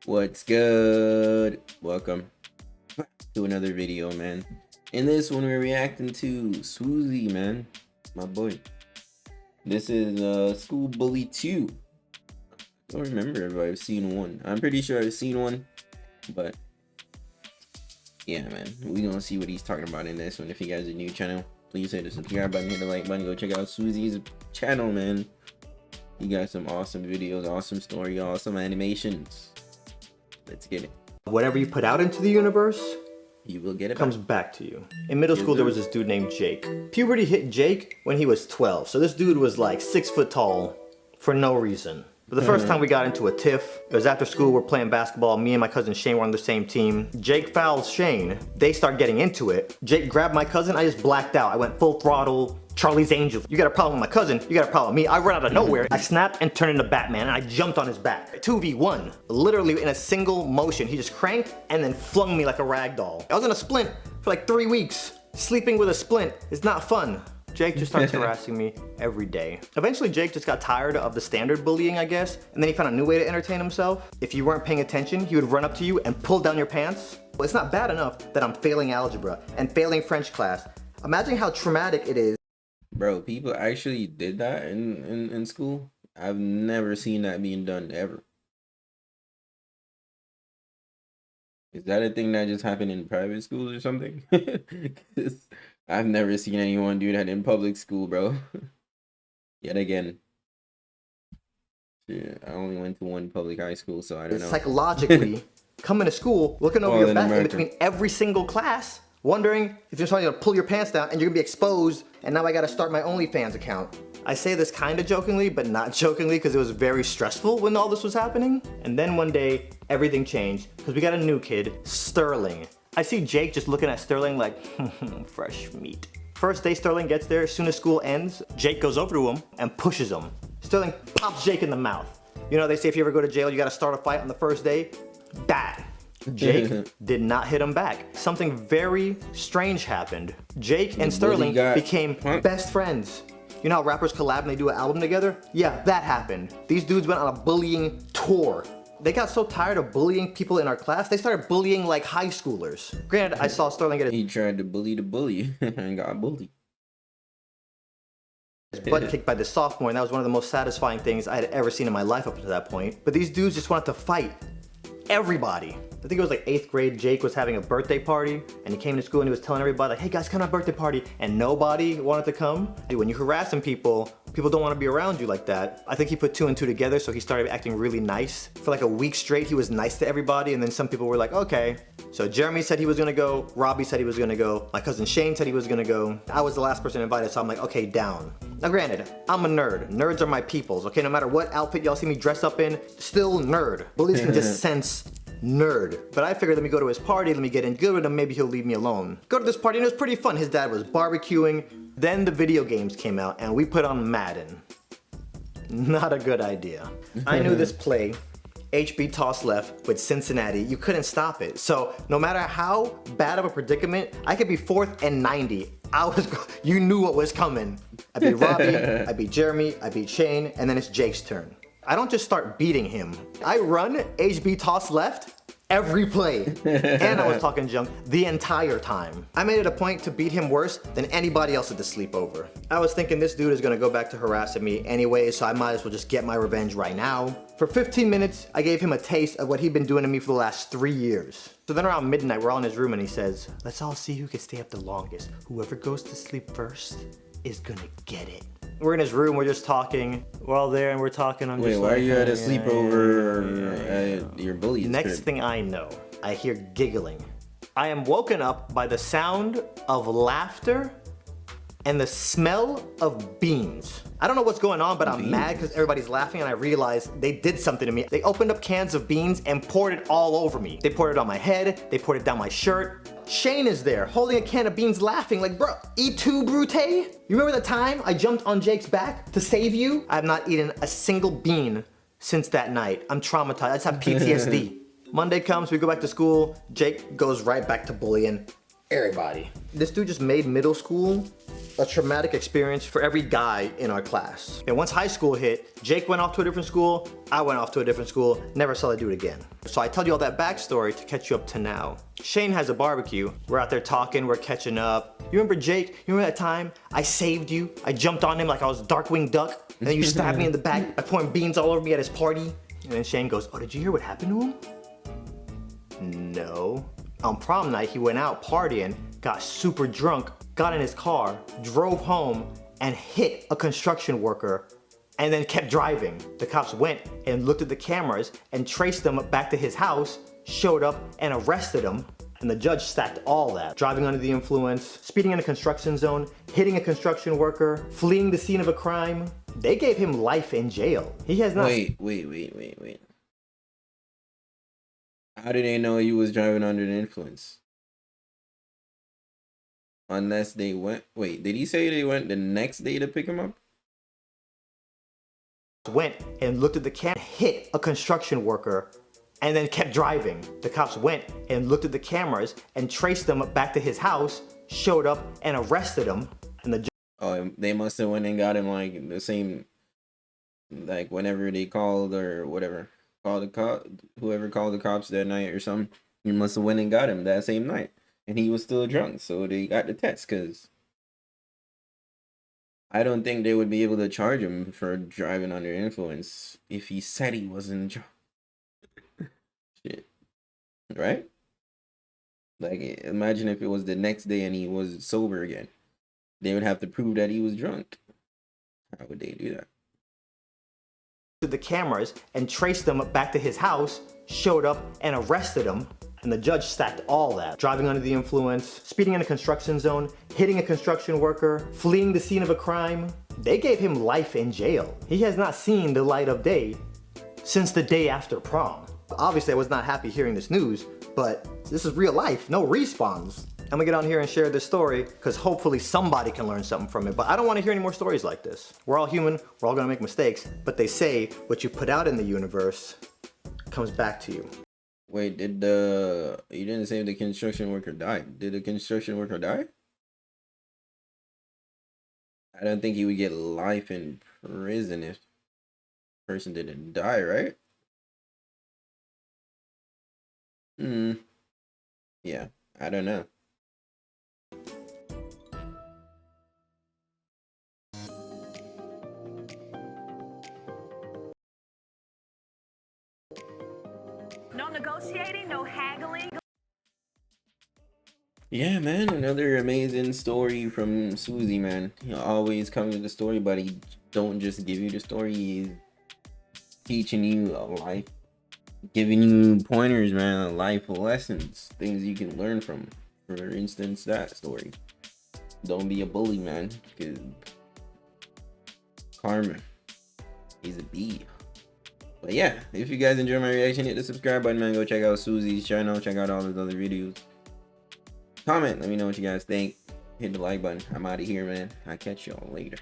What's good? Welcome to another video, man. In this one, we're reacting to sWooZie, man. My boy. This is School Bully 2. I don't remember if I've seen one. I'm pretty sure I've seen one, but yeah, man. We gonna see what he's talking about in this one. If you guys are new to the channel, please hit the subscribe button, hit the like button, go check out sWooZie's channel, man. He got some awesome videos, awesome story, awesome animations. Let's get it. Whatever you put out into the universe, You will get it comes back to you. In middle school, there was this dude named Jake. Puberty hit Jake when he was 12. So this dude was like 6 foot tall for no reason. But the first time we got into a tiff, it was after school, we're playing basketball. Me and my cousin Shane were on the same team. Jake fouls Shane. They start getting into it. Jake grabbed my cousin. I just blacked out. I went full throttle. Charlie's Angels. You got a problem with my cousin, you got a problem with me. I run out of nowhere. I snapped and turned into Batman and I jumped on his back. 2v1. Literally in a single motion. He just cranked and then flung me like a rag doll. I was in a splint for like 3 weeks. Sleeping with a splint is not fun. Jake just started harassing me every day. Eventually Jake just got tired of the standard bullying, I guess, and then he found a new way to entertain himself. If you weren't paying attention, he would run up to you and pull down your pants. Well, it's not bad enough that I'm failing algebra and failing French class. Imagine how traumatic it is. Bro, people actually did that in school. I've never seen that being done ever. Is that a thing that just happened in private schools or something? 'Cause I've never seen anyone do that in public school, bro. Yet again. Yeah, I only went to one public high school, so I don't know. Psychologically, coming to school, looking over your back in America. between every single class, wondering if you're trying to pull your pants down and you're gonna be exposed, and now I gotta start my OnlyFans account. I say this kind of jokingly, but not jokingly, because it was very stressful when all this was happening. And then one day, everything changed, because we got a new kid, Sterling. I see Jake just looking at Sterling like, fresh meat. First day Sterling gets there, as soon as school ends, Jake goes over to him and pushes him. Sterling pops Jake in the mouth. You know, they say if you ever go to jail, you gotta start a fight on the first day. That. Jake did not hit him back. Something very strange happened. Jake and Sterling became best friends. You know how rappers collab and they do an album together? Yeah, that happened. These dudes went on a bullying tour. They got so tired of bullying people in our class, they started bullying like high schoolers. Granted, I saw Sterling get He tried to bully the bully and got bullied. his butt kicked by the sophomore, and that was one of the most satisfying things I had ever seen in my life up to that point. But these dudes just wanted to fight everybody. I think it was like 8th grade, Jake was having a birthday party, and he came to school and he was telling everybody like, hey guys, come to my birthday party, and nobody wanted to come. Dude, when you're harassing people, people don't want to be around you like that. I think he put 2 and 2 together, so he started acting really nice. For like a week straight, he was nice to everybody, and then some people were like, okay. So Jeremy said he was gonna go, Robbie said he was gonna go, my cousin Shane said he was gonna go. I was the last person invited, so I'm like, okay, down. Now granted, I'm a nerd. Nerds are my peoples, okay? No matter what outfit y'all see me dress up in, still nerd. Bullies can just sense nerd. But I figured, let me go to his party, let me get in good with him, maybe he'll leave me alone. Go to this party and it was pretty fun. His dad was barbecuing. Then the video games came out and we put on Madden. Not a good idea. I knew this play, HB toss left with Cincinnati, you couldn't stop it. So no matter how bad of a predicament, I could be 4th and 90. You knew what was coming. I beat Robbie, I beat Jeremy, I beat Shane, and then it's Jake's turn. I don't just start beating him. I run HB toss left every play. And I was talking junk the entire time. I made it a point to beat him worse than anybody else at the sleepover. I was thinking this dude is gonna go back to harassing me anyway, so I might as well just get my revenge right now. For 15 minutes, I gave him a taste of what he'd been doing to me for the last 3 years. So then around midnight, we're all in his room and he says, let's all see who can stay up the longest. Whoever goes to sleep first is gonna get it. We're in his room, we're just talking. We're all there and we're talking. Wait, why are you at a sleepover at your bully's Next crib? thing I know, I hear giggling. I am woken up by the sound of laughter and the smell of beans. I don't know what's going on, but I'm mad because everybody's laughing and I realize they did something to me. They opened up cans of beans and poured it all over me. They poured it on my head, they poured it down my shirt. Shane is there, holding a can of beans laughing like, bro, eat two, Brute? You remember the time I jumped on Jake's back to save you? I have not eaten a single bean since that night. I'm traumatized, I just have PTSD. Monday comes, we go back to school, Jake goes right back to bullying. everybody. This dude just made middle school a traumatic experience for every guy in our class. And once high school hit, Jake went off to a different school, I went off to a different school, never saw that dude again. So I told you all that backstory to catch you up to now. Shane has a barbecue. We're out there talking, we're catching up. You remember Jake? You remember that time I saved you? I jumped on him like I was Darkwing Duck, and then you stabbed me in the back by pouring beans all over me at his party. And then Shane goes, oh, did you hear what happened to him? No. On prom night, he went out partying, got super drunk, got in his car, drove home, and hit a construction worker, and then kept driving. The cops went and looked at the cameras and traced them back to his house, showed up and arrested him, and the judge stacked all that. Driving under the influence, speeding in a construction zone, hitting a construction worker, fleeing the scene of a crime. They gave him life in jail. He has not- Wait. How did they know he was driving under the influence? Unless they went... Wait, did he say they went the next day to pick him up? Went and looked at the camera, hit a construction worker, and then kept driving. The cops went and looked at the cameras and traced them back to his house, showed up and arrested him, and the Oh, they must have went and got him like the same... Like whenever they called or whatever. Called the cop, whoever called the cops that night or something, he must have went and got him that same night, and he was still drunk, so they got the test. Cause I don't think they would be able to charge him for driving under influence if he said he wasn't drunk. Shit, right? Like, imagine if it was the next day and he was sober again. They would have to prove that he was drunk. How would they do that? the cameras and traced them back to his house, showed up and arrested him, and the judge stacked all that. Driving under the influence, speeding in a construction zone, hitting a construction worker, fleeing the scene of a crime. They gave him life in jail. He has not seen the light of day since the day after prom. Obviously I was not happy hearing this news, but this is real life, no respawns. I'm gonna get on here and share this story because hopefully somebody can learn something from it, but I don't want to hear any more stories like this. We're all human, we're all gonna make mistakes, but they say what you put out in the universe comes back to you. Wait, you didn't say the construction worker died. Did the construction worker die? I don't think he would get life in prison if the person didn't die, right? Yeah, I don't know. No negotiating, no haggling. Yeah, man, another amazing story from sWooZie, man. He always comes with the story, but he don't just give you the story. He's teaching you a life, giving you pointers, man, life lessons, things you can learn from. For instance, that story. Don't be a bully, man, because karma is a bee. But yeah, if you guys enjoy my reaction, hit the subscribe button, man. Go check out sWooZie's channel, check out all his other videos. Comment, let me know what you guys think. Hit the like button. I'm out of here, man. I'll catch y'all later.